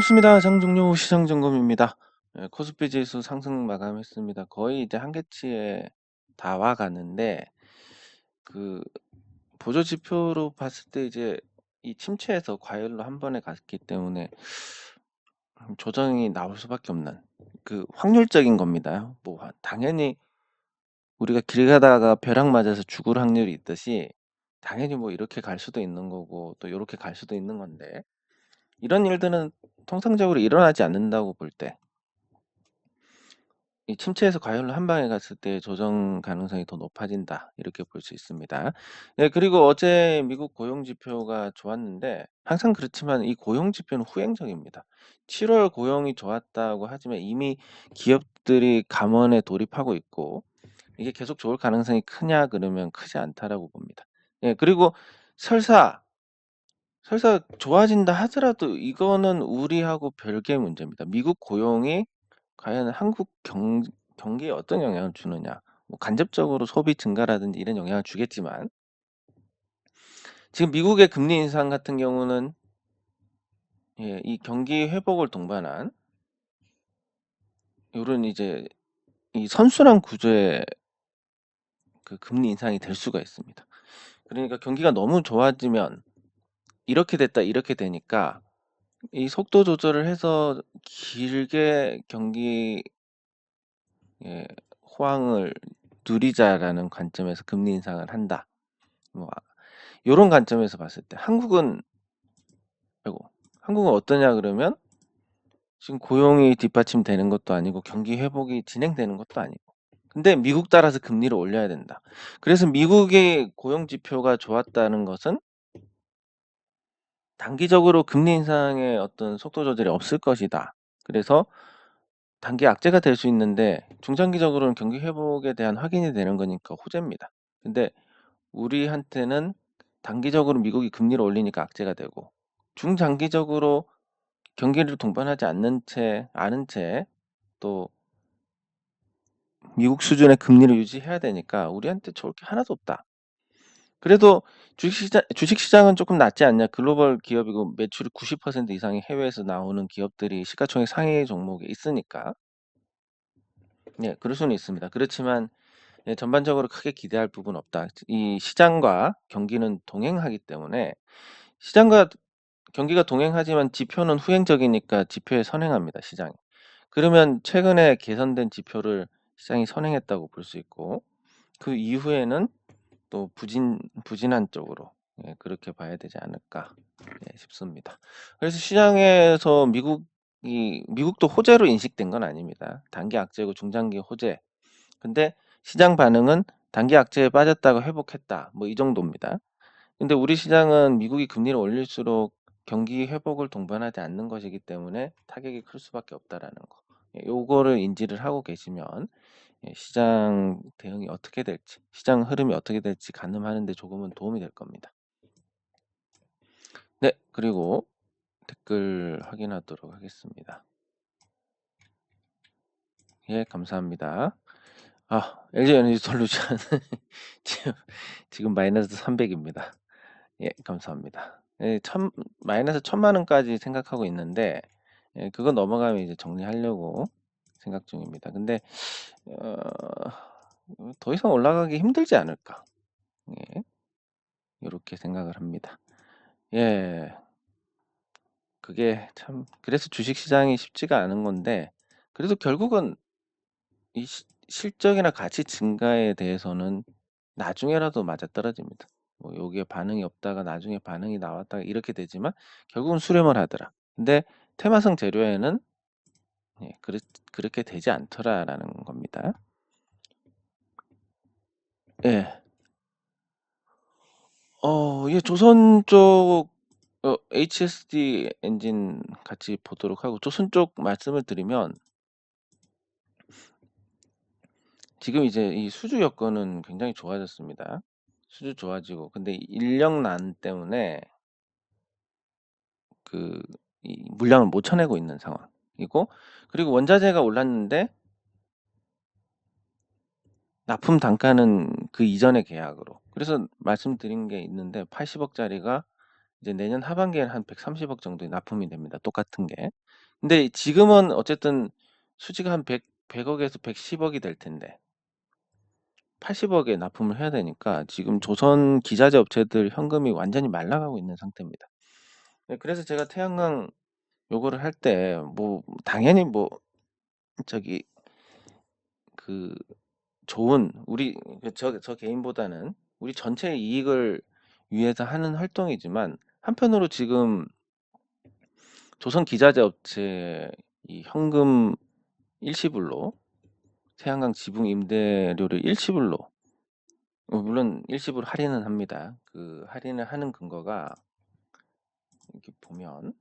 반갑습니다. 장종료 시장 점검입니다. 코스피 지수 상승 마감했습니다. 거의 이제 한계치에 다 와 가는데 그 보조 지표로 봤을 때 이제 이 침체에서 과열로 한 번에 갔기 때문에 조정이 나올 수밖에 없는 확률적인 겁니다. 당연히 우리가 길 가다가 벼락 맞아서 죽을 확률이 있듯이 당연히 이렇게 갈 수도 있는 거고 또 요렇게 갈 수도 있는 건데 이런 일들은 통상적으로 일어나지 않는다고 볼 때 이 침체에서 과열로 한 방에 갔을 때 조정 가능성이 더 높아진다. 이렇게 볼 수 있습니다. 네, 그리고 어제 미국 고용 지표가 좋았는데 항상 그렇지만 이 고용 지표는 후행적입니다. 7월 고용이 좋았다고 하지만 이미 기업들이 감원에 돌입하고 있고 이게 계속 좋을 가능성이 크냐 그러면 크지 않다라고 봅니다. 예, 그리고 설사 좋아진다 하더라도 이거는 우리하고 별개의 문제입니다. 미국 고용이 과연 한국 경기에 어떤 영향을 주느냐. 간접적으로 소비 증가라든지 이런 영향을 주겠지만 지금 미국의 금리 인상 같은 경우는 이 경기 회복을 동반한 요런 이제 이 선순환 구조의 금리 인상이 될 수가 있습니다. 그러니까 경기가 너무 좋아지면 이렇게 됐다 이렇게 되니까 이 속도 조절을 해서 길게 경기 호황을 누리자라는 관점에서 금리 인상을 한다. 요런 관점에서 봤을 때 한국은 어떠냐 그러면 지금 고용이 뒷받침되는 것도 아니고 경기 회복이 진행되는 것도 아니고 근데 미국 따라서 금리를 올려야 된다. 그래서 미국의 고용 지표가 좋았다는 것은 단기적으로 금리 인상의 어떤 속도 조절이 없을 것이다. 그래서 단기 악재가 될 수 있는데 중장기적으로는 경기 회복에 대한 확인이 되는 거니까 호재입니다. 근데 우리한테는 단기적으로 미국이 금리를 올리니까 악재가 되고 중장기적으로 경기를 동반하지 않은 채 또 미국 수준의 금리를 유지해야 되니까 우리한테 좋을 게 하나도 없다. 그래도 주식시장은 조금 낫지 않냐. 글로벌 기업이고 매출이 90% 이상이 해외에서 나오는 기업들이 시가총액 상위 종목에 있으니까 네, 그럴 수는 있습니다. 그렇지만 전반적으로 크게 기대할 부분 없다. 이 시장과 경기는 동행하기 때문에 시장과 경기가 동행하지만 지표는 후행적이니까 지표에 선행합니다, 시장이. 그러면 최근에 개선된 지표를 시장이 선행했다고 볼 수 있고 그 이후에는 또 부진한 쪽으로 그렇게 봐야 되지 않을까 싶습니다. 그래서 시장에서 미국도 호재로 인식된 건 아닙니다. 단기 악재고 중장기 호재. 근데 시장 반응은 단기 악재에 빠졌다가 회복했다. 이 정도입니다. 근데 우리 시장은 미국이 금리를 올릴수록 경기 회복을 동반하지 않는 것이기 때문에 타격이 클 수밖에 없다라는 거. 요거를 인지를 하고 계시면 시장 대응이 어떻게 될지, 시장 흐름이 어떻게 될지 가늠하는 데 조금은 도움이 될 겁니다. 네, 그리고 댓글 확인하도록 하겠습니다. 예, 감사합니다. LG에너지솔루션 지금 마이너스 300입니다. 예, 감사합니다. 마이너스 1000만 원까지 생각하고 있는데 그거 넘어가면 이제 정리하려고 생각 중입니다. 근데 더 이상 올라가기 힘들지 않을까? 예, 이렇게 생각을 합니다. 예, 그게 참 그래서 주식시장이 쉽지가 않은 건데 그래도 결국은 이 실적이나 가치 증가에 대해서는 나중에라도 맞아떨어집니다. 여기에 반응이 없다가 나중에 반응이 나왔다가 이렇게 되지만 결국은 수렴을 하더라. 근데 테마성 재료에는 그렇게 되지 않더라라는 겁니다. 예. 조선 쪽 HSD 엔진 같이 보도록 하고 조선 쪽 말씀을 드리면 지금 이제 이 수주 여건은 굉장히 좋아졌습니다. 수주 좋아지고 근데 인력난 때문에 이 물량을 못 쳐내고 있는 상황이고 그리고 원자재가 올랐는데 납품 단가는 그 이전의 계약으로. 그래서 말씀드린 게 있는데 80억짜리가 이제 내년 하반기에는 한 130억 정도의 납품이 됩니다, 똑같은 게. 근데 지금은 어쨌든 수지가 한 100억에서 110억이 될 텐데 80억에 납품을 해야 되니까 지금 조선 기자재 업체들 현금이 완전히 말라가고 있는 상태입니다. 네, 그래서 제가 태양광 요거를 할 때 뭐 당연히 뭐 저기 그 좋은 우리 저 개인보다는 우리 전체의 이익을 위해서 하는 활동이지만 한편으로 지금 조선 기자재 업체 이 현금 일시불로 태양광 지붕 임대료를 일시불로 물론 일시불 할인은 합니다. 그 할인을 하는 근거가 이렇게 보면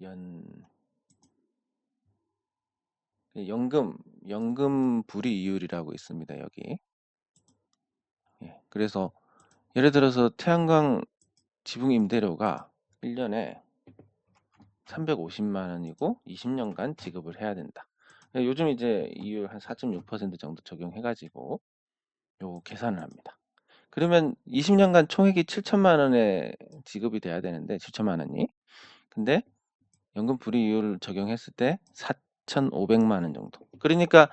연 연금 불이익률이라고 있습니다. 여기. 예, 그래서 예를 들어서 태양광 지붕 임대료가 1년에 350만 원이고 20년간 지급을 해야 된다. 요즘 이제 이율 한 4.6% 정도 적용해가지고 요 계산을 합니다. 그러면 20년간 총액이 7천만 원에 지급이 돼야 되는데 7천만 원이. 근데 연금 불이익률을 적용했을 때 4,500만 원 정도. 그러니까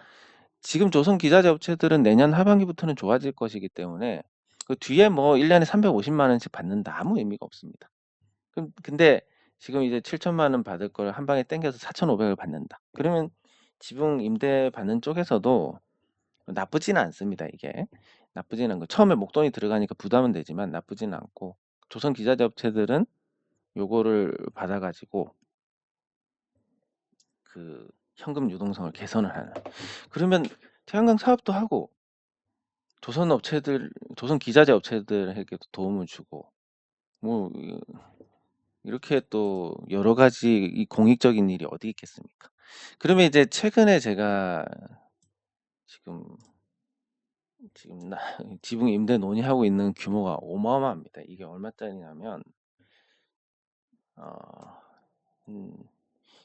지금 조선 기자재 업체들은 내년 하반기부터는 좋아질 것이기 때문에 그 뒤에 뭐 1년에 350만 원씩 받는다 아무 의미가 없습니다. 근데 지금 이제 7천만 원 받을 걸 한 방에 땡겨서 4,500을 받는다. 그러면 지붕 임대 받는 쪽에서도 나쁘지는 않습니다. 이게 나쁘지는 않고 처음에 목돈이 들어가니까 부담은 되지만 나쁘지는 않고 조선 기자재 업체들은 요거를 받아가지고 그 현금 유동성을 개선을 하는. 그러면 태양광 사업도 하고 조선 기자재 업체들에게도 도움을 주고 뭐 이렇게 또 여러 가지 이 공익적인 일이 어디 있겠습니까? 그러면 이제 최근에 제가 지금 지붕 임대 논의하고 있는 규모가 어마어마합니다. 이게 얼마짜리냐면 어,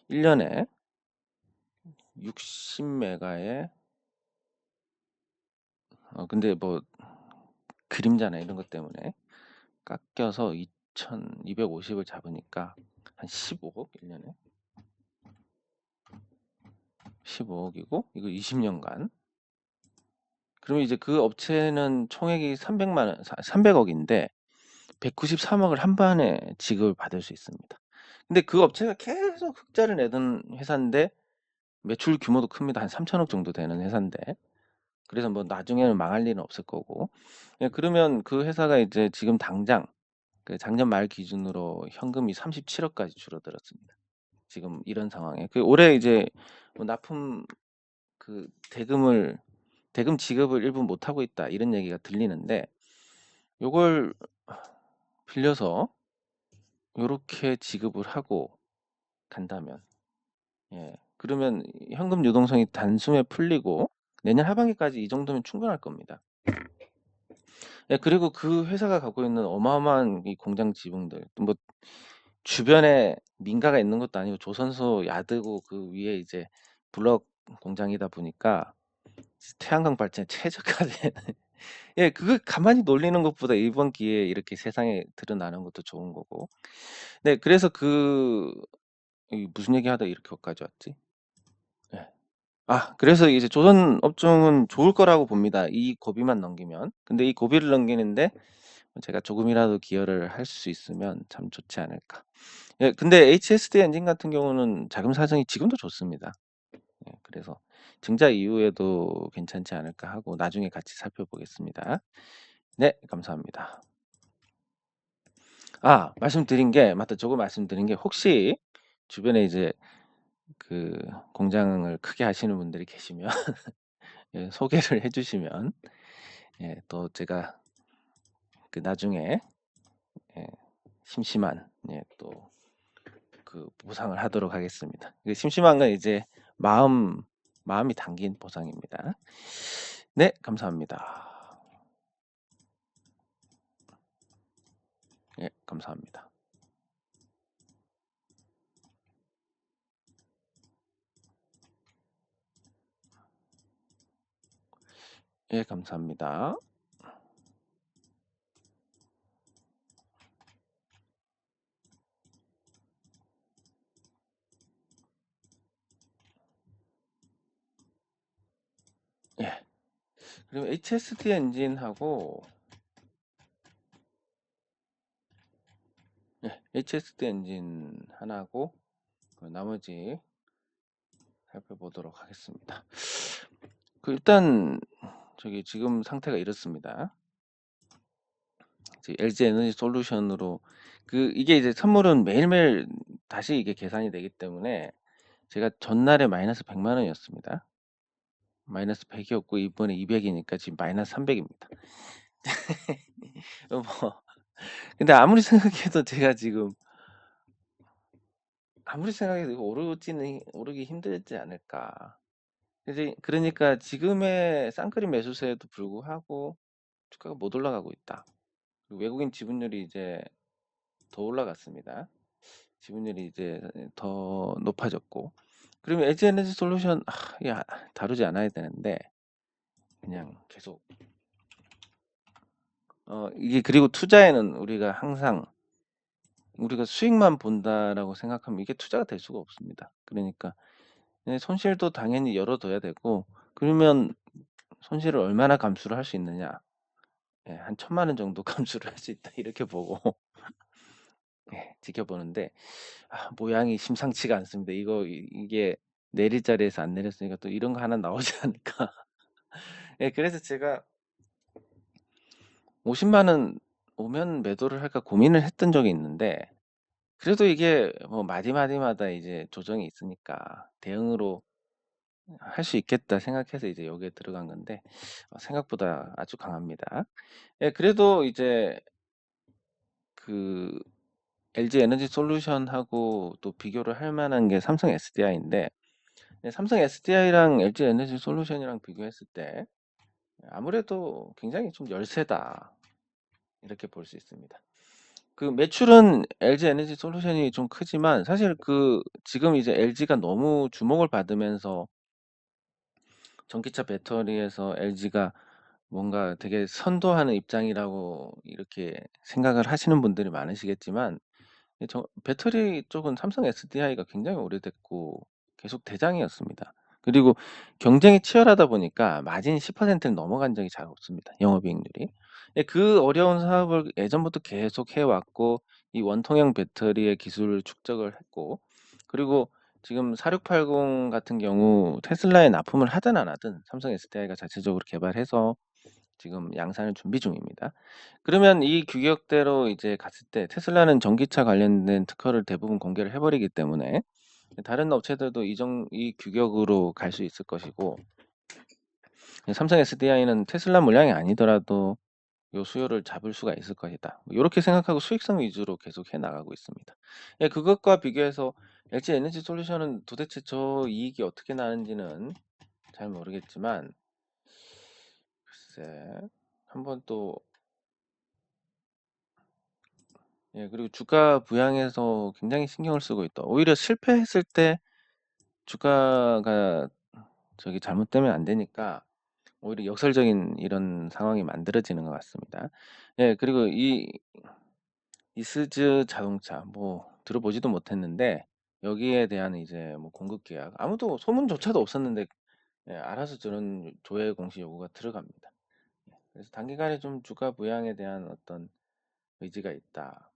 1년에 60메가에 근데 뭐 그림자나 이런 것 때문에 깎여서 2,250을 잡으니까 한 15억 1년에 15억이고 이거 20년간 그러면 이제 그 업체는 총액이 300억인데 193억을 한 번에 지급을 받을 수 있습니다. 근데 그 업체가 계속 흑자를 내던 회사인데 매출 규모도 큽니다. 한 3천억 정도 되는 회사인데 그래서 뭐 나중에는 망할 일은 없을 거고 예, 그러면 그 회사가 이제 지금 당장 그 작년 말 기준으로 현금이 37억까지 줄어들었습니다. 지금 이런 상황에 그 올해 이제 뭐 납품 그 대금 지급을 일부 못 하고 있다 이런 얘기가 들리는데 요걸 빌려서 요렇게 지급을 하고 간다면 예 그러면 현금 유동성이 단숨에 풀리고 내년 하반기까지 이 정도면 충분할 겁니다. 예, 그리고 그 회사가 갖고 있는 어마어마한 이 공장 지붕들 뭐 주변에 민가가 있는 것도 아니고 조선소 야드고 그 위에 이제 블럭 공장이다 보니까 태양광 발전에 최적화된 예, 그거 가만히 놀리는 것보다 이번 기회에 이렇게 세상에 드러나는 것도 좋은 거고. 네, 그래서 무슨 얘기 하다 이렇게 여기까지 왔지? 예. 그래서 이제 조선 업종은 좋을 거라고 봅니다. 이 고비만 넘기면. 근데 이 고비를 넘기는데 제가 조금이라도 기여를 할 수 있으면 참 좋지 않을까. 예, 근데 HSD 엔진 같은 경우는 자금 사정이 지금도 좋습니다. 예, 그래서 증자 이후에도 괜찮지 않을까 하고 나중에 같이 살펴보겠습니다. 네, 감사합니다. 말씀드린 게 맞다. 저거 말씀드린 게 혹시 주변에 이제 그 공장을 크게 하시는 분들이 계시면 예, 소개를 해주시면 예, 또 제가 그 나중에 예, 심심한 예, 또 그 보상을 하도록 하겠습니다. 그 심심한 건 이제 마음이 담긴 보상입니다. 네, 감사합니다. 예, 감사합니다. 예, 감사합니다. 그리고 HSD 엔진하고 HSD 엔진 하나고 나머지 살펴보도록 하겠습니다. 일단 저기 지금 상태가 이렇습니다. LG 에너지 솔루션으로 이게 이제 선물은 매일매일 다시 이게 계산이 되기 때문에 제가 전날에 마이너스 100만 원이었습니다. 마이너스 100이었고 이번에 200이니까 지금 마이너스 300입니다. 뭐 근데 아무리 생각해도 제가 지금 아무리 생각해도 이거 오르기 힘들지 않을까. 그러니까 지금의 쌍끌이 매수세에도 불구하고 주가가 못 올라가고 있다. 외국인 지분율이 이제 더 올라갔습니다. 지분율이 이제 더 높아졌고. 그러면 에지 에너지 솔루션 다루지 않아야 되는데 그냥 계속 이게 그리고 투자에는 우리가 항상 우리가 수익만 본다라고 생각하면 이게 투자가 될 수가 없습니다. 그러니까 손실도 당연히 열어둬야 되고 그러면 손실을 얼마나 감수를 할 수 있느냐? 한 1,000만 원 정도 감수를 할 수 있다 이렇게 보고 지켜보는데 모양이 심상치가 않습니다. 이게 내릴 자리에서 안 내렸으니까 또 이런 거 하나 나오지 않을까. 그래서 제가 50만 원 오면 매도를 할까 고민을 했던 적이 있는데 그래도 이게 뭐 마디마디마다 이제 조정이 있으니까 대응으로 할 수 있겠다 생각해서 이제 여기에 들어간 건데 생각보다 아주 강합니다. 그래도 이제 그 LG 에너지 솔루션하고 또 비교를 할 만한 게 삼성 SDI인데 삼성 SDI랑 LG 에너지 솔루션이랑 비교했을 때 아무래도 굉장히 좀 열세다 이렇게 볼 수 있습니다. 매출은 LG 에너지 솔루션이 좀 크지만 사실 지금 이제 LG가 너무 주목을 받으면서 전기차 배터리에서 LG가 뭔가 되게 선도하는 입장이라고 이렇게 생각을 하시는 분들이 많으시겠지만 배터리 쪽은 삼성 SDI가 굉장히 오래됐고 계속 대장이었습니다. 그리고 경쟁이 치열하다 보니까 마진 10%를 넘어간 적이 잘 없습니다. 영업이익률이. 그 어려운 사업을 예전부터 계속 해왔고 이 원통형 배터리의 기술을 축적을 했고 그리고 지금 4680 같은 경우 테슬라에 납품을 하든 안 하든 삼성 SDI가 자체적으로 개발해서 지금 양산을 준비 중입니다. 그러면 이 규격대로 이제 갔을 때 테슬라는 전기차 관련된 특허를 대부분 공개를 해버리기 때문에 다른 업체들도 이 규격으로 갈 수 있을 것이고 삼성 SDI는 테슬라 물량이 아니더라도 요 수요를 잡을 수가 있을 것이다. 이렇게 생각하고 수익성 위주로 계속 해 나가고 있습니다. 그것과 비교해서 LG 에너지 솔루션은 도대체 저 이익이 어떻게 나는지는 잘 모르겠지만 글쎄 한번 또 그리고 주가 부양에서 굉장히 신경을 쓰고 있다. 오히려 실패했을 때 주가가 잘못되면 안 되니까 오히려 역설적인 이런 상황이 만들어지는 것 같습니다. 그리고 이스즈 자동차 뭐 들어보지도 못했는데 여기에 대한 이제 뭐 공급 계약 아무도 소문조차도 없었는데 알아서 저런 조회 공시 요구가 들어갑니다. 그래서 단기간에 좀 주가 부양에 대한 어떤 의지가 있다.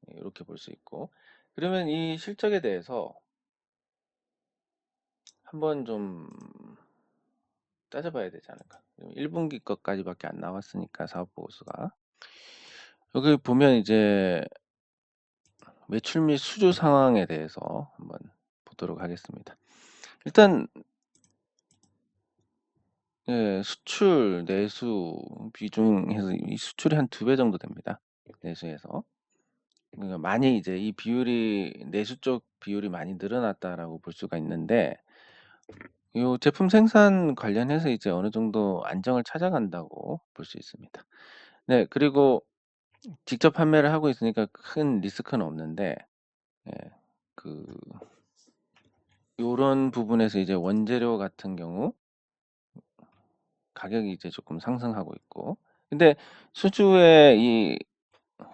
이렇게 볼 수 있고 그러면 이 실적에 대해서 한번 좀 따져봐야 되지 않을까. 1분기 것까지밖에 안 나왔으니까 사업 보고서가 여기 보면 이제 매출 및 수주 상황에 대해서 한번 보도록 하겠습니다. 일단 수출 내수 비중해서 이 수출이 한 2배 정도 됩니다. 내수에서 그러니까 많이 이제 이 비율이 내수 쪽 비율이 많이 늘어났다라고 볼 수가 있는데 요 제품 생산 관련해서 이제 어느 정도 안정을 찾아간다고 볼 수 있습니다. 네, 그리고 직접 판매를 하고 있으니까 큰 리스크는 없는데, 예, 그, 요런 부분에서 이제 원재료 같은 경우 가격이 이제 조금 상승하고 있고, 근데 수주에 이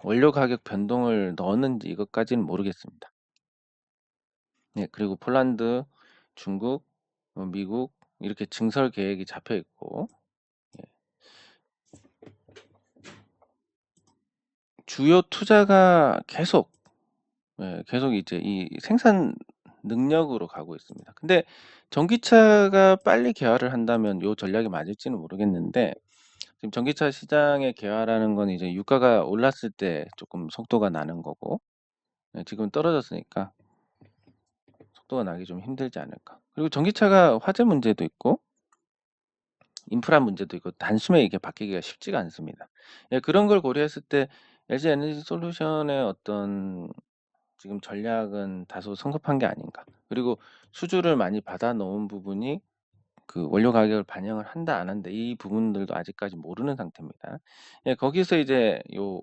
원료 가격 변동을 넣었는지 이것까지는 모르겠습니다. 네, 그리고 폴란드, 중국, 미국 이렇게 증설 계획이 잡혀 있고, 주요 투자가 계속 이제 이 생산 능력으로 가고 있습니다. 근데 전기차가 빨리 개화를 한다면 요 전략이 맞을지는 모르겠는데, 지금 전기차 시장의 개화라는 건 이제 유가가 올랐을 때 조금 속도가 나는 거고, 지금 떨어졌으니까 속도가 나기 좀 힘들지 않을까. 그리고 전기차가 화재 문제도 있고 인프라 문제도 있고 단숨에 이게 바뀌기가 쉽지가 않습니다. 그런 걸 고려했을 때 LG 에너지 솔루션의 어떤 지금 전략은 다소 성급한 게 아닌가. 그리고 수주를 많이 받아 놓은 부분이 그 원료 가격을 반영을 한다 안 한다, 이 부분들도 아직까지 모르는 상태입니다. 거기서 이제 요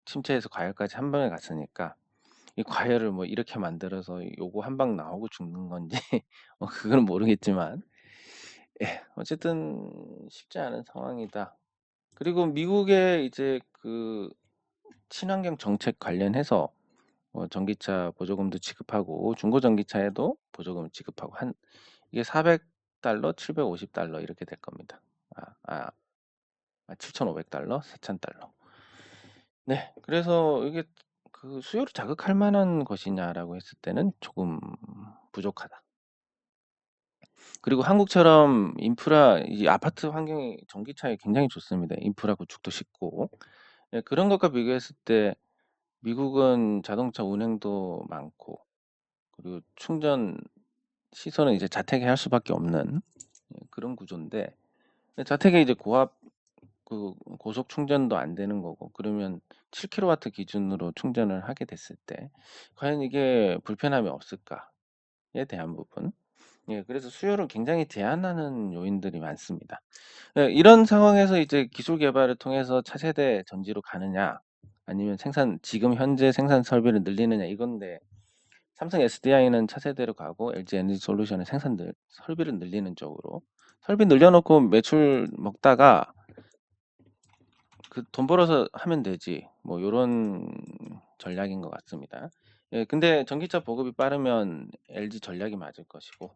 침체에서 과열까지 한 방에 갔으니까 이 과열을 뭐 이렇게 만들어서 요거 한 방 나오고 죽는 건지 그거는 모르겠지만, 어쨌든 쉽지 않은 상황이다. 그리고 미국의 이제 그 친환경 정책 관련해서 전기차 보조금도 지급하고 중고 전기차에도 보조금을 지급하고 한 이게 $400, $750 이렇게 될 겁니다. 7,500달러, $4,000. 네, 그래서 이게 그 수요를 자극할 만한 것이냐라고 했을 때는 조금 부족하다. 그리고 한국처럼 인프라, 이 아파트 환경이 전기차에 굉장히 좋습니다. 인프라 구축도 쉽고. 그런 것과 비교했을 때 미국은 자동차 운행도 많고, 그리고 충전 시설은 이제 자택에 할 수밖에 없는 그런 구조인데, 자택에 이제 고속 충전도 안 되는 거고, 그러면 7kW 기준으로 충전을 하게 됐을 때 과연 이게 불편함이 없을까에 대한 부분. 그래서 수요를 굉장히 제한하는 요인들이 많습니다. 이런 상황에서 이제 기술 개발을 통해서 차세대 전지로 가느냐, 아니면 지금 현재 생산 설비를 늘리느냐, 이건데, 삼성 SDI는 차세대로 가고 LG 에너지 솔루션은 설비를 늘리는 쪽으로, 설비 늘려놓고 매출 먹다가 그 돈 벌어서 하면 되지, 뭐 요런 전략인 것 같습니다. 근데 전기차 보급이 빠르면 LG 전략이 맞을 것이고,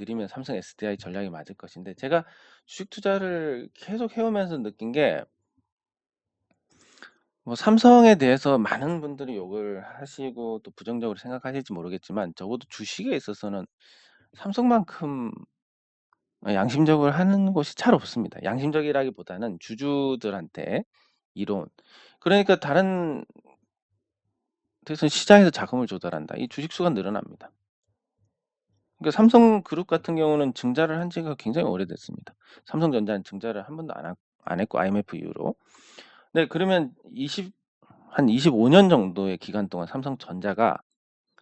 느리면 삼성 SDI 전략이 맞을 것인데, 제가 주식 투자를 계속 해오면서 느낀 게, 뭐 삼성에 대해서 많은 분들이 욕을 하시고 또 부정적으로 생각하실지 모르겠지만, 적어도 주식에 있어서는 삼성만큼 양심적으로 하는 곳이 잘 없습니다. 양심적이라기보다는 주주들한테 이론. 그러니까 다른 데서 시장에서 자금을 조달한다, 이 주식수가 늘어납니다. 그러니까 삼성그룹 같은 경우는 증자를 한 지가 굉장히 오래됐습니다. 삼성전자는 증자를 한 번도 안 했고, IMF 이후로. 네, 그러면 한 25년 정도의 기간 동안 삼성전자가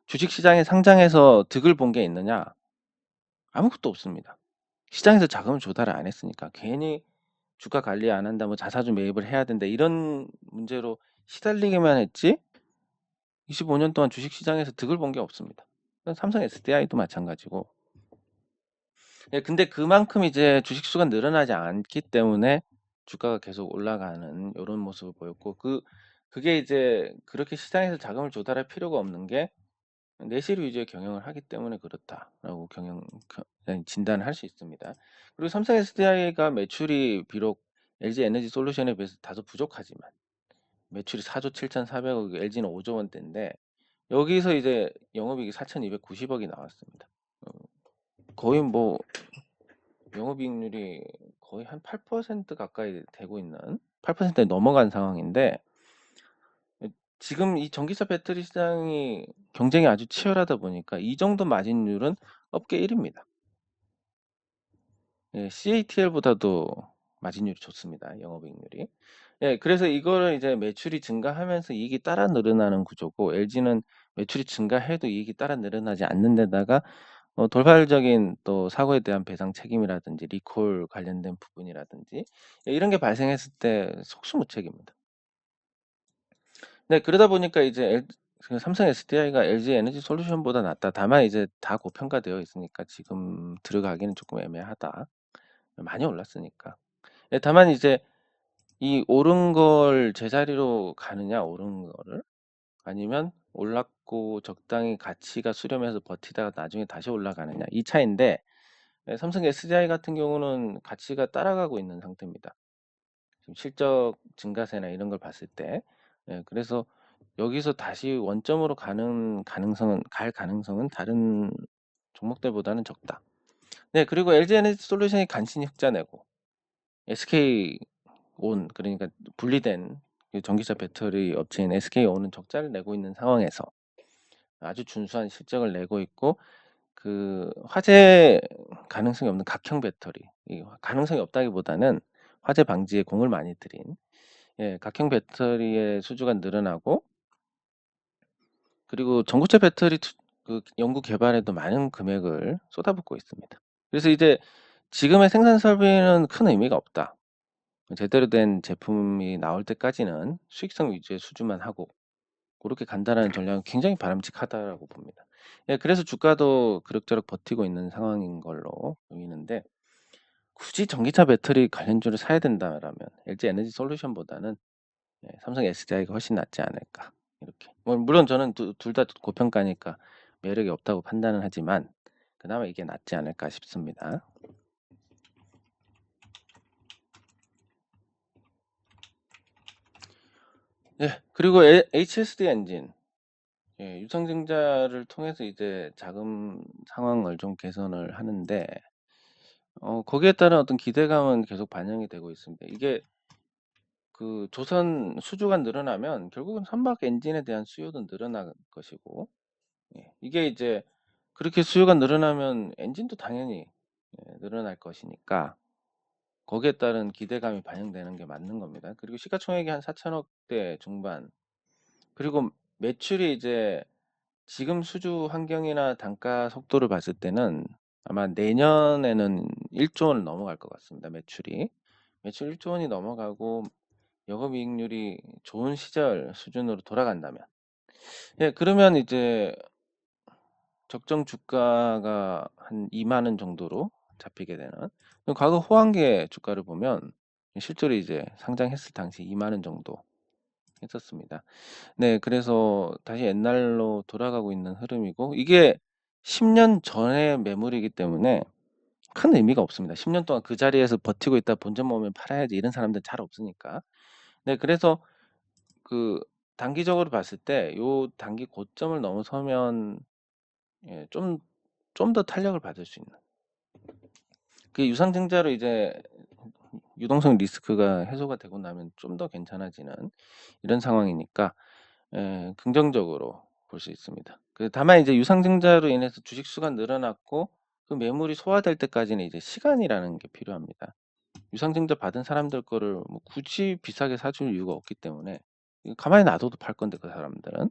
주식시장에 상장해서 득을 본 게 있느냐? 아무것도 없습니다. 시장에서 자금을 조달을 안 했으니까. 괜히 주가 관리 안 한다, 뭐 자사주 매입을 해야 된다, 이런 문제로 시달리기만 했지 25년 동안 주식시장에서 득을 본 게 없습니다. 삼성 SDI도 마찬가지고. 근데 그만큼 이제 주식수가 늘어나지 않기 때문에 주가가 계속 올라가는 이런 모습을 보였고, 그게 이제 그렇게 시장에서 자금을 조달할 필요가 없는 게 내실 위주의 경영을 하기 때문에 그렇다라고 진단을 할 수 있습니다. 그리고 삼성 SDI가 매출이 비록 LG 에너지 솔루션에 비해서 다소 부족하지만, 매출이 4조 7,400억, LG는 5조 원대인데, 여기서 이제 영업이익이 4,290억이 나왔습니다. 거의 뭐 영업이익률이 거의 한 8% 가까이 되고 있는, 8%에 넘어간 상황인데, 지금 이 전기차 배터리 시장이 경쟁이 아주 치열하다 보니까 이 정도 마진율은 업계 1위입니다. CATL보다도 마진율이 좋습니다, 영업이익률이. 그래서 이거를 이제 매출이 증가하면서 이익이 따라 늘어나는 구조고, LG는 매출이 증가해도 이익이 따라 늘어나지 않는 데다가 돌발적인 또 사고에 대한 배상 책임이라든지 리콜 관련된 부분이라든지, 이런 게 발생했을 때 속수무책입니다. 네, 그러다 보니까 이제 그 삼성 SDI가 LG 에너지 솔루션보다 낫다. 다만 이제 다 고평가되어 있으니까 지금 들어가기는 조금 애매하다. 많이 올랐으니까. 다만 이제 이 오른 걸 제자리로 가느냐, 오른 거를, 아니면 올랐고 적당히 가치가 수렴해서 버티다가 나중에 다시 올라가느냐, 이 차이인데, 삼성 SDI 같은 경우는 가치가 따라가고 있는 상태입니다. 지금 실적 증가세나 이런 걸 봤을 때. 예, 그래서 여기서 다시 원점으로 가능성은 다른 종목들보다는 적다. 네, 그리고 LG에너지솔루션이 간신히 흑자 내고 SK온, 그러니까 분리된 그 전기차 배터리 업체인 SK온은 적자를 내고 있는 상황에서 아주 준수한 실적을 내고 있고, 그 화재 가능성이 없는 각형 배터리, 가능성이 없다기보다는 화재 방지에 공을 많이 들인 각형 배터리의 수주가 늘어나고, 그리고 전고체 배터리 그 연구 개발에도 많은 금액을 쏟아붓고 있습니다. 그래서 이제 지금의 생산 설비는 큰 의미가 없다. 제대로 된 제품이 나올 때까지는 수익성 위주의 수주만 하고 그렇게 간다라는 전략은 굉장히 바람직하다라고 봅니다. 예, 그래서 주가도 그럭저럭 버티고 있는 상황인 걸로 보이는데, 굳이 전기차 배터리 관련주를 사야 된다라면 LG 에너지 솔루션보다는 삼성 SDI가 훨씬 낫지 않을까, 이렇게. 물론 저는 둘 다 고평가니까 매력이 없다고 판단은 하지만 그나마 이게 낫지 않을까 싶습니다. 예, 그리고 HSD 엔진, 유상증자를 통해서 이제 자금 상황을 좀 개선을 하는데, 거기에 따른 어떤 기대감은 계속 반영이 되고 있습니다. 이게 그 조선 수주가 늘어나면 결국은 선박 엔진에 대한 수요도 늘어날 것이고, 이게 이제 그렇게 수요가 늘어나면 엔진도 당연히 늘어날 것이니까 거기에 따른 기대감이 반영되는 게 맞는 겁니다. 그리고 시가총액이 한 4천억대 중반, 그리고 매출이 이제 지금 수주 환경이나 단가 속도를 봤을 때는 아마 내년에는 1조 원을 넘어갈 것 같습니다. 매출 1조 원이 넘어가고 영업이익률이 좋은 시절 수준으로 돌아간다면, 그러면 이제 적정 주가가 한 2만 원 정도로 잡히게 되는, 과거 호황기의 주가를 보면 실제로 이제 상장했을 당시 2만 원 정도 했었습니다. 네, 그래서 다시 옛날로 돌아가고 있는 흐름이고, 이게 10년 전의 매물이기 때문에 큰 의미가 없습니다. 10년 동안 그 자리에서 버티고 있다 본전 모으면 팔아야지 이런 사람들 잘 없으니까. 네, 그래서 그 단기적으로 봤을 때 요 단기 고점을 넘어서면 좀 더 탄력을 받을 수 있는, 그 유상증자로 이제 유동성 리스크가 해소가 되고 나면 좀 더 괜찮아지는 이런 상황이니까 긍정적으로 볼 수 있습니다. 다만 이제 유상증자로 인해서 주식 수가 늘어났고 그 매물이 소화될 때까지는 이제 시간이라는 게 필요합니다. 유상증자 받은 사람들 거를 뭐 굳이 비싸게 사줄 이유가 없기 때문에 가만히 놔둬도 팔 건데 그 사람들은.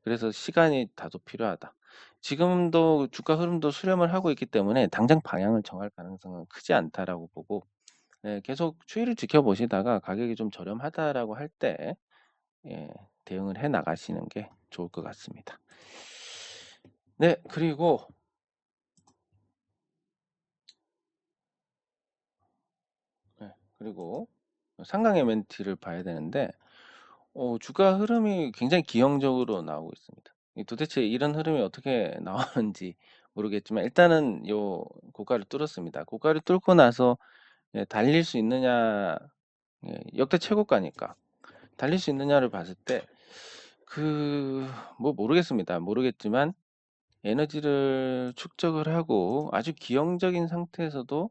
그래서 시간이 다소 필요하다. 지금도 주가 흐름도 수렴을 하고 있기 때문에 당장 방향을 정할 가능성은 크지 않다라고 보고, 계속 추이를 지켜보시다가 가격이 좀 저렴하다라고 할 때 대응을 해 나가시는 게 좋을 것 같습니다. 네, 그리고 상강 MNT를 봐야 되는데, 주가 흐름이 굉장히 기형적으로 나오고 있습니다. 도대체 이런 흐름이 어떻게 나오는지 모르겠지만 일단은 요 고가를 뚫었습니다. 고가를 뚫고 나서 달릴 수 있느냐, 역대 최고가니까 달릴 수 있느냐를 봤을 때 뭐 모르겠지만 에너지를 축적을 하고 아주 기형적인 상태에서도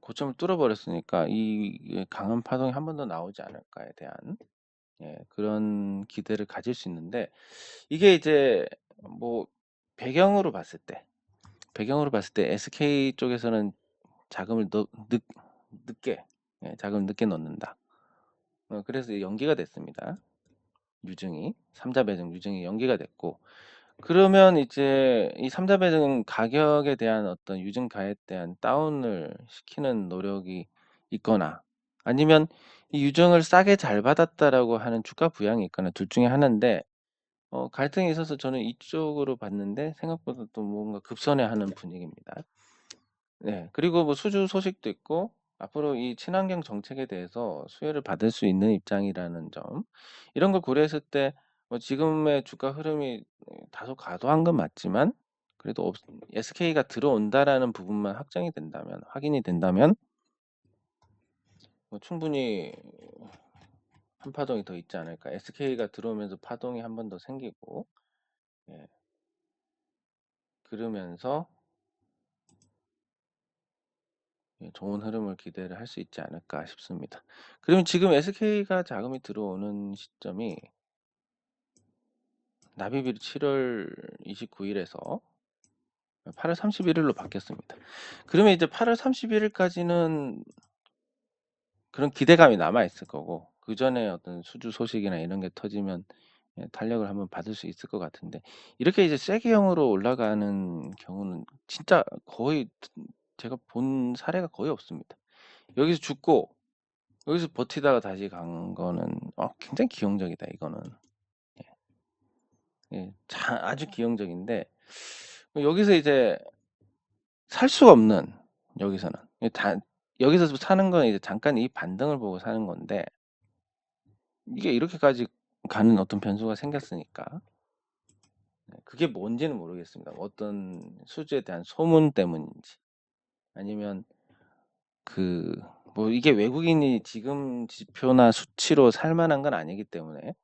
고점을 뚫어버렸으니까 이 강한 파동이 한 번 더 나오지 않을까에 대한 그런 기대를 가질 수 있는데, 이게 이제 뭐 배경으로 봤을 때 SK 쪽에서는 자금을 늦게 자금을 늦게 넣는다. 그래서 연기가 됐습니다. 유증이 3자 배정 유증이 연기가 됐고, 그러면 이제 이 3자 배정 가격에 대한 어떤 유증 가액에 대한 다운을 시키는 노력이 있거나, 아니면 이 유증을 싸게 잘 받았다라고 하는 주가 부양이 있거나, 둘 중에 하나인데 갈등이 있어서 저는 이쪽으로 봤는데 생각보다 또 뭔가 급선회하는 분위기입니다. 네, 그리고 뭐 수주 소식도 있고 앞으로 이 친환경 정책에 대해서 수혜를 받을 수 있는 입장이라는 점, 이런 걸 고려했을 때 지금의 주가 흐름이 다소 과도한 건 맞지만 그래도 SK가 들어온다라는 부분만 확인이 된다면 충분히 한 파동이 더 있지 않을까. SK가 들어오면서 파동이 한 번 더 생기고, 예, 그러면서 예, 좋은 흐름을 기대를 할 수 있지 않을까 싶습니다. 그러면 지금 SK가 자금이 들어오는 시점이 납입일이 7월 29일에서 8월 31일로 바뀌었습니다. 그러면 이제 8월 31일까지는 그런 기대감이 남아 있을 거고, 그 전에 어떤 수주 소식이나 이런 게 터지면 예, 탄력을 한번 받을 수 있을 것 같은데, 이렇게 이제 세계형으로 올라가는 경우는 진짜 거의 제가 본 사례가 거의 없습니다. 여기서 죽고 여기서 버티다가 다시 간 거는 굉장히 기형적이다 이거는. 예, 아주 기형적인데 여기서 이제 살 수가 없는, 여기서는 여기서 사는 건 이제 잠깐 이 반등을 보고 사는 건데, 이게 이렇게까지 가는 어떤 변수가 생겼으니까 그게 뭔지는 모르겠습니다. 어떤 수주에 대한 소문 때문인지, 아니면 뭐 이게 외국인이 지금 지표나 수치로 살 만한 건 아니기 때문에.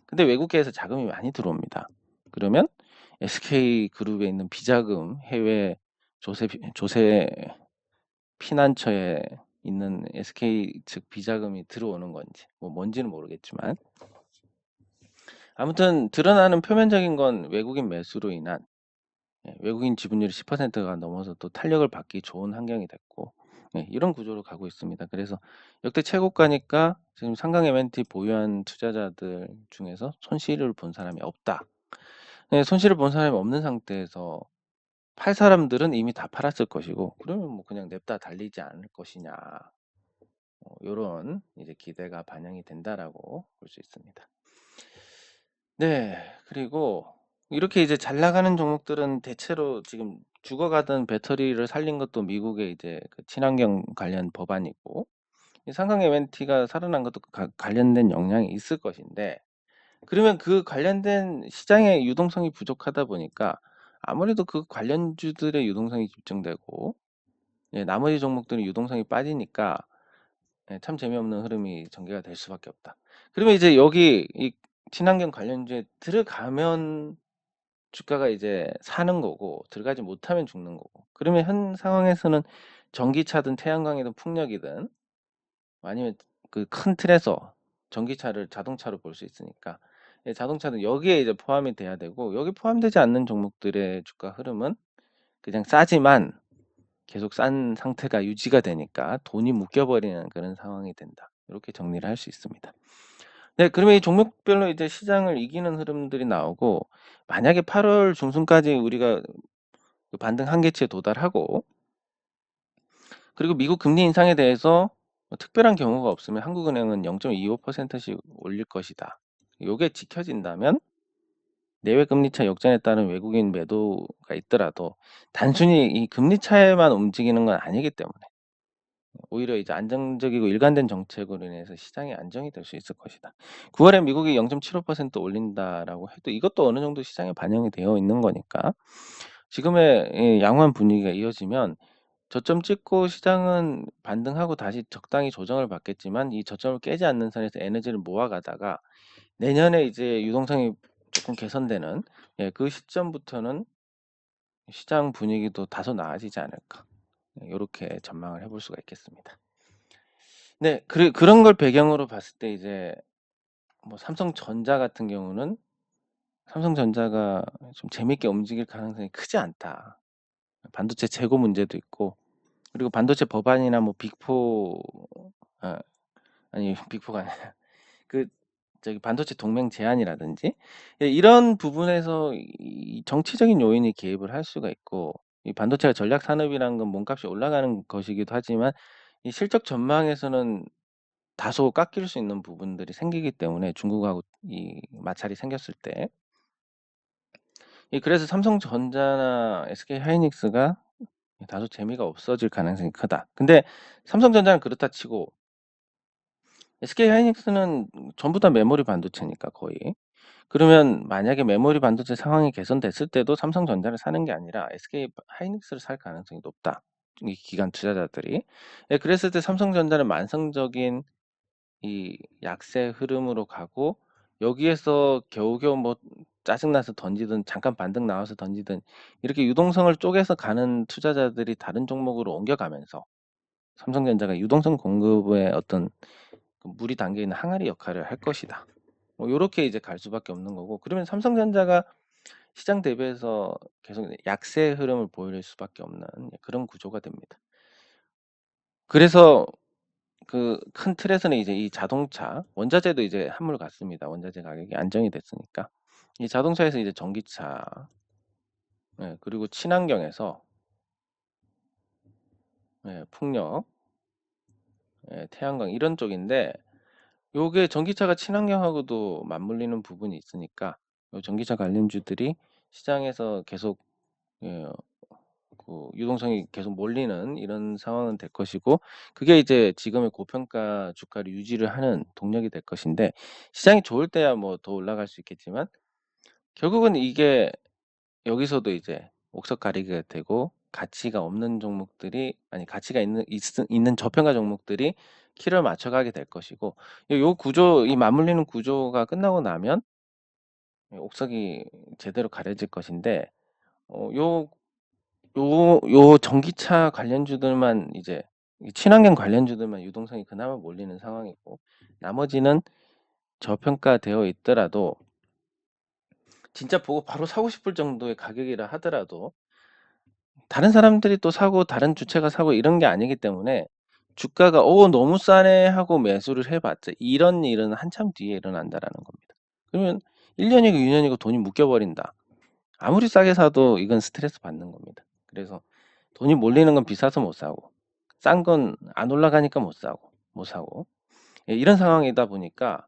근데 외국계에서 자금이 많이 들어옵니다. 그러면 SK그룹에 있는 비자금, 해외 조세 피난처에 있는 SK 측 비자금이 들어오는 건지 뭐 뭔지는 모르겠지만, 아무튼 드러나는 표면적인 건 외국인 매수로 인한 외국인 지분율이 10%가 넘어서 또 탄력을 받기 좋은 환경이 됐고, 이런 구조로 가고 있습니다. 그래서 역대 최고가니까 지금 상강 M&T 보유한 투자자들 중에서 손실을 본 사람이 없다. 손실을 본 사람이 없는 상태에서 팔 사람들은 이미 다 팔았을 것이고, 그러면 뭐 그냥 냅다 달리지 않을 것이냐, 요런 이제 기대가 반영이 된다라고 볼 수 있습니다. 네, 그리고 이렇게 이제 잘 나가는 종목들은 대체로 지금 죽어가던 배터리를 살린 것도 미국의 이제 그 친환경 관련 법안이고, 이 상강 M&T가 살아난 것도 관련된 영향이 있을 것인데, 그러면 그 관련된 시장의 유동성이 부족하다 보니까 아무래도 그 관련주들의 유동성이 집중되고, 예, 나머지 종목들은 유동성이 빠지니까 예, 참 재미없는 흐름이 전개가 될 수밖에 없다. 그러면 이제 여기 이 친환경 관련주에 들어가면 주가가 이제 사는 거고, 들어가지 못하면 죽는 거고. 그러면 현 상황에서는 전기차든 태양광이든 풍력이든 아니면 그 큰 틀에서 전기차를 자동차로 볼 수 있으니까, 예, 자동차는 여기에 이제 포함이 돼야 되고, 여기 포함되지 않는 종목들의 주가 흐름은 그냥 싸지만 계속 싼 상태가 유지가 되니까 돈이 묶여버리는 그런 상황이 된다. 이렇게 정리를 할 수 있습니다. 네, 그러면 이 종목별로 이제 시장을 이기는 흐름들이 나오고, 만약에 8월 중순까지 우리가 그 반등 한계치에 도달하고, 그리고 미국 금리 인상에 대해서 뭐 특별한 경우가 없으면 한국은행은 0.25%씩 올릴 것이다. 요게 지켜진다면 내외 금리 차 역전에 따른 외국인 매도가 있더라도 단순히 이 금리 차에만 움직이는 건 아니기 때문에 오히려 이제 안정적이고 일관된 정책으로 인해서 시장이 안정이 될 수 있을 것이다. 9월에 미국이 0.75% 올린다라고 해도 이것도 어느 정도 시장에 반영이 되어 있는 거니까, 지금의 이 양호한 분위기가 이어지면 저점 찍고 시장은 반등하고 다시 적당히 조정을 받겠지만, 이 저점을 깨지 않는 선에서 에너지를 모아가다가 내년에 이제 유동성이 조금 개선되는, 예, 그 시점부터는 시장 분위기도 다소 나아지지 않을까, 요렇게 전망을 해볼 수가 있겠습니다. 네, 그런 걸 배경으로 봤을 때 이제 뭐 삼성전자 같은 경우는 삼성전자가 좀 재밌게 움직일 가능성이 크지 않다. 반도체 재고 문제도 있고, 그리고 반도체 법안이나 뭐 빅4, 아, 아니 빅4가 아니라 그 저기 반도체 동맹 제한이라든지, 예, 이런 부분에서 이 정치적인 요인이 개입을 할 수가 있고, 이 반도체가 전략 산업이라는 건 몸값이 올라가는 것이기도 하지만 이 실적 전망에서는 다소 깎일 수 있는 부분들이 생기기 때문에, 중국하고 이 마찰이 생겼을 때, 그래서 삼성전자나 SK하이닉스가 다소 재미가 없어질 가능성이 크다. 근데 삼성전자는 그렇다 치고 SK하이닉스는 전부 다 메모리 반도체니까 거의. 그러면 만약에 메모리 반도체 상황이 개선됐을 때도 삼성전자를 사는 게 아니라 SK하이닉스를 살 가능성이 높다. 이 기관 투자자들이. 예, 그랬을 때 삼성전자는 만성적인 이 약세 흐름으로 가고 여기에서 겨우겨우 뭐 짜증나서 던지든 잠깐 반등 나와서 던지든 이렇게 유동성을 쪼개서 가는 투자자들이 다른 종목으로 옮겨가면서 삼성전자가 유동성 공급의 어떤 그 물이 담겨 있는 항아리 역할을 할 것이다. 뭐 요렇게 이제 갈 수밖에 없는 거고, 그러면 삼성전자가 시장 대비해서 계속 약세 흐름을 보일 수밖에 없는 그런 구조가 됩니다. 그래서 그 큰 틀에서는 이제 이 자동차, 원자재도 이제 한물 갔습니다. 원자재 가격이 안정이 됐으니까. 이 자동차에서 이제 전기차, 예, 그리고 친환경에서 예, 풍력, 예, 태양광 이런 쪽인데, 요게 전기차가 친환경하고도 맞물리는 부분이 있으니까 요 전기차 관련주들이 시장에서 계속 예, 그 유동성이 계속 몰리는 이런 상황은 될 것이고, 그게 이제 지금의 고평가 주가를 유지를 하는 동력이 될 것인데, 시장이 좋을 때야 뭐 더 올라갈 수 있겠지만 결국은 이게 여기서도 이제 옥석 가리기가 되고, 가치가 없는 종목들이, 아니 가치가 있는 저평가 종목들이 키를 맞춰가게 될 것이고, 요 구조, 이 맞물리는 구조가 끝나고 나면 옥석이 제대로 가려질 것인데, 요 전기차 관련주들만 이제 이 친환경 관련주들만 유동성이 그나마 몰리는 상황이고, 나머지는 저평가되어 있더라도 진짜 보고 바로 사고 싶을 정도의 가격이라 하더라도 다른 사람들이 또 사고 다른 주체가 사고 이런 게 아니기 때문에, 주가가 너무 싸네 하고 매수를 해봤자 이런 일은 한참 뒤에 일어난다라는 겁니다. 그러면 1년이고 2년이고 돈이 묶여 버린다. 아무리 싸게 사도 이건 스트레스 받는 겁니다. 그래서 돈이 몰리는 건 비싸서 못 사고, 싼 건 안 올라가니까 못 사고, 예, 이런 상황이다 보니까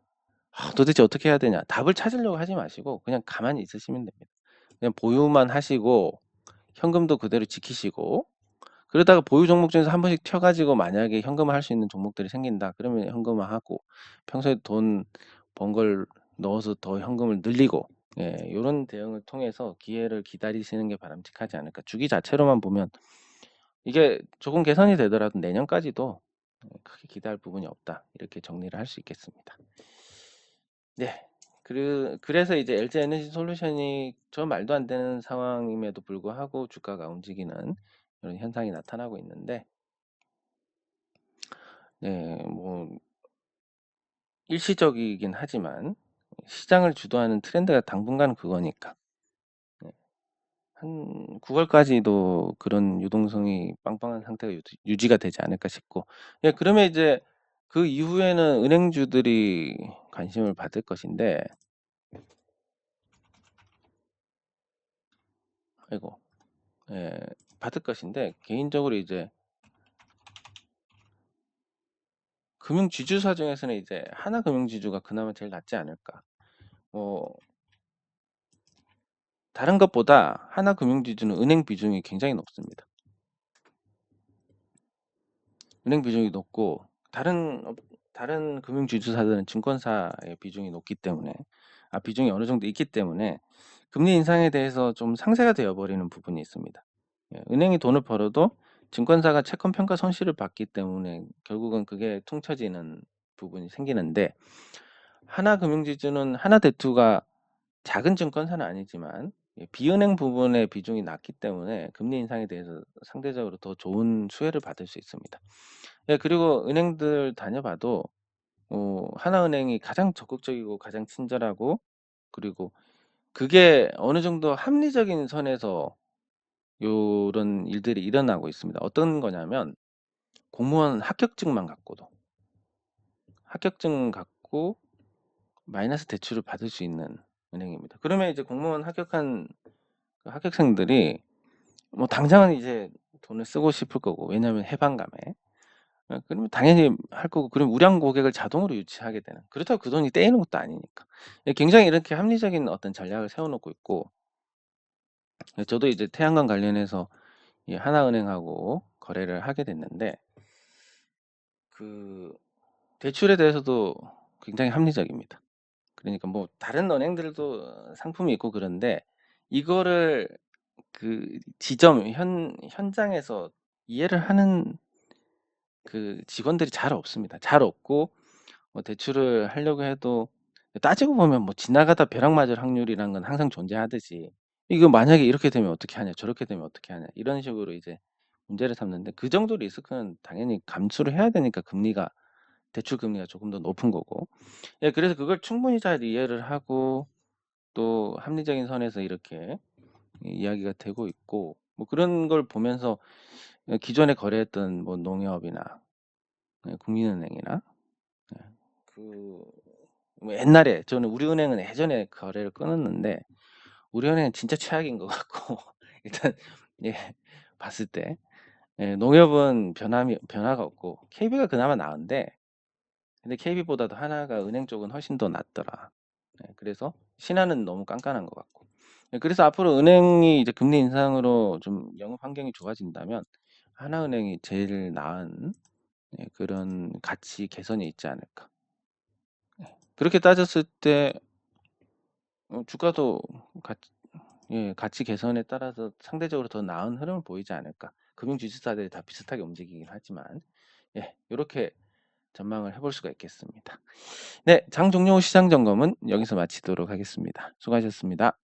도대체 어떻게 해야 되냐, 답을 찾으려고 하지 마시고 그냥 가만히 있으시면 됩니다. 그냥 보유만 하시고 현금도 그대로 지키시고, 그러다가 보유 종목 중에서 한 번씩 튀어 가지고 만약에 현금화할 수 있는 종목들이 생긴다 그러면 현금화하고, 평소에 돈 번 걸 넣어서 더 현금을 늘리고, 예, 요런 대응을 통해서 기회를 기다리시는 게 바람직하지 않을까. 주기 자체로만 보면 이게 조금 개선이 되더라도 내년까지도 크게 기대할 부분이 없다, 이렇게 정리를 할 수 있겠습니다. 네. 그래서 이제 LG 에너지 솔루션이 저 말도 안 되는 상황임에도 불구하고 주가가 움직이는 이런 현상이 나타나고 있는데, 네, 뭐 일시적이긴 하지만 시장을 주도하는 트렌드가 당분간 그거니까, 네, 한 9월까지도 그런 유동성이 빵빵한 상태가 유지가 되지 않을까 싶고, 예, 그러면 이제 그 이후에는 은행주들이 관심을 받을 것인데, 아이고, 예, 받을 것인데 개인적으로 이제 금융지주사 중에서는 이제 하나금융지주가 그나마 제일 낫지 않을까. 뭐 다른 것보다 하나금융지주는 은행 비중이 굉장히 높습니다. 은행 비중이 높고, 다른 금융지주사들은 증권사의 비중이 높기 때문에, 비중이 어느 정도 있기 때문에 금리 인상에 대해서 좀 상쇄가 되어 버리는 부분이 있습니다. 예, 은행이 돈을 벌어도 증권사가 채권 평가 손실을 받기 때문에 결국은 그게 퉁쳐지는 부분이 생기는데, 하나금융지주는 하나대투가 작은 증권사는 아니지만 비은행 부분의 비중이 낮기 때문에 금리 인상에 대해서 상대적으로 더 좋은 수혜를 받을 수 있습니다. 예, 그리고 은행들 다녀봐도 하나은행이 가장 적극적이고 가장 친절하고, 그리고 그게 어느 정도 합리적인 선에서 요런 일들이 일어나고 있습니다. 어떤 거냐면, 공무원 합격증 갖고 마이너스 대출을 받을 수 있는 은행입니다. 그러면 이제 공무원 합격한 그 합격생들이 뭐 당장은 이제 돈을 쓰고 싶을 거고, 왜냐하면 해방감에, 그러면 당연히 할 거고, 그럼 우량 고객을 자동으로 유치하게 되는, 그렇다고 그 돈이 떼이는 것도 아니니까. 예, 굉장히 이렇게 합리적인 어떤 전략을 세워놓고 있고, 예, 저도 이제 태양광 관련해서 이 하나은행하고 거래를 하게 됐는데, 그 대출에 대해서도 굉장히 합리적입니다. 그러니까 뭐 다른 은행들도 상품이 있고 그런데, 이거를 그 현장에서 이해를 하는 그 직원들이 잘 없습니다. 잘 없고, 뭐 대출을 하려고 해도 따지고 보면 뭐 지나가다 벼락 맞을 확률이란 건 항상 존재하듯이 '이거 만약에 이렇게 되면 어떻게 하냐. 저렇게 되면 어떻게 하냐.' 이런 식으로 이제 문제를 삼는데 그 정도 리스크는 당연히 감수를 해야 되니까 금리가 대출 금리가 조금 더 높은 거고. 예 그래서 그걸 충분히 잘 이해를 하고 또 합리적인 선에서 이렇게 이야기가 되고 있고 뭐 그런 걸 보면서 기존에 거래했던 뭐 농협이나 국민은행이나 그 뭐 옛날에 저는 우리은행은 예전에 거래를 끊었는데 우리은행은 진짜 최악인 것 같고 일단 예 봤을 때 예 농협은 변화가 없고 KB가 그나마 나은데 근데 KB보다도 하나가 은행 쪽은 훨씬 더 낫더라. 예 그래서 신한은 너무 깐깐한 것 같고. 예 그래서 앞으로 은행이 이제 금리 인상으로 좀 영업 환경이 좋아진다면 하나은행이 제일 나은 그런 가치 개선이 있지 않을까. 그렇게 따졌을 때 주가도 가치 개선에 따라서 상대적으로 더 나은 흐름을 보이지 않을까. 금융 주식사들이 다 비슷하게 움직이긴 하지만 요렇게 전망을 해볼 수가 있겠습니다. 네 장 종료 후 시장 점검은 여기서 마치도록 하겠습니다. 수고하셨습니다.